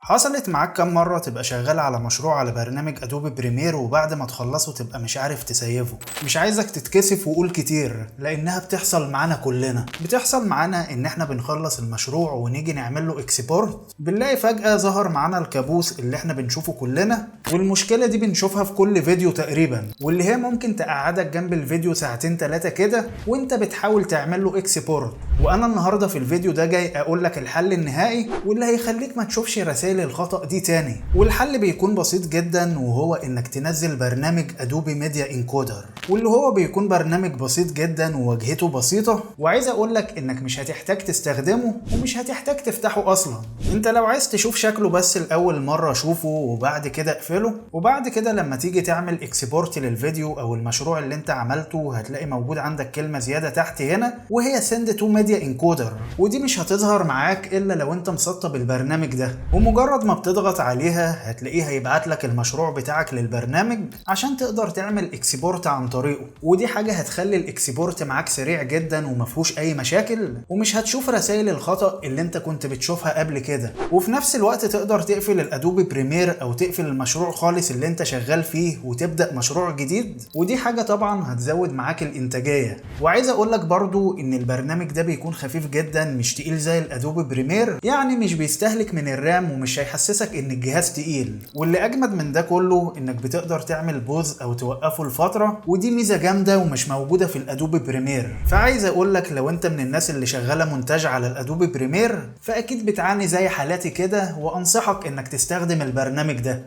حصلت معاك كام مرة تبقى شغال على مشروع على برنامج ادوبي بريمير وبعد ما تخلصه تبقى مش عارف تسيفه؟ مش عايزك تتكسف وقول كتير لانها بتحصل معانا كلنا. بتحصل معانا ان احنا بنخلص المشروع ونيجي نعمل له اكسبورت، بنلاقي فجأة ظهر معانا الكابوس اللي احنا بنشوفه كلنا، والمشكلة دي بنشوفها في كل فيديو تقريبا، واللي هي ممكن تقعدك جنب الفيديو ساعتين تلاتة كده وانت بتحاول تعمل له اكسبورت. وانا النهاردة في الفيديو ده جاي اقول لك الحل النهائي واللي هيخليك ما تشوفش رسائل الخطأ دي تاني. والحل بيكون بسيط جدا، وهو انك تنزل برنامج ادوبي ميديا انكودر، واللي هو بيكون برنامج بسيط جدا وواجهته بسيطة، وعايز اقول لك انك مش هتحتاج تستخدمه ومش هتحتاج تفتحه اصلا. انت لو عايز تشوف شكله بس الاول مرة شوفه وبعد كده اقفله، وبعد كده لما تيجي تعمل اكسبورت للفيديو او المشروع اللي انت عملته هتلاقي موجود عندك كلمة زيادة تحت هنا وهي send to media encoder، ودي مش هتظهر معاك الا لو انت مسطب البرنامج ده، ومجرد ما بتضغط عليها هتلاقيه هيبعت لك المشروع بتاعك للبرنامج عشان تقدر تعمل اكسبورت عن طريقه. ودي حاجة هتخلي الاكسبورت معاك سريع جدا ومفهوش اي مشاكل، ومش هتشوف رسائل الخطأ اللي انت كنت بتشوفها قبل كده. وفي نفس الوقت تقدر تقفل الادوبي بريمير او تقفل المشروع خالص اللي انت شغال فيه وتبدأ مشروع جديد، ودي حاجة طبعا هتزود معاك الانتاجية. وعايز اقول لك برضو ان البرنامج ده بيكون خفيف جدا، مش تقيل زي الادوبي بريمير، يعني مش بيستهلك من الرام ومش هيحسسك ان الجهاز تقيل. واللي اجمد من ده كله انك بتقدر تعمل بوز او توقفه لفترة، ودي ميزة جامدة ومش موجودة في الادوبي بريمير. فعايز اقول لك لو انت من الناس اللي شغالة مونتاج على الادوبي بريمير فاكيد بتعاني زي حالاتي كده، وانصحك انك تستخدم البرنامج ده.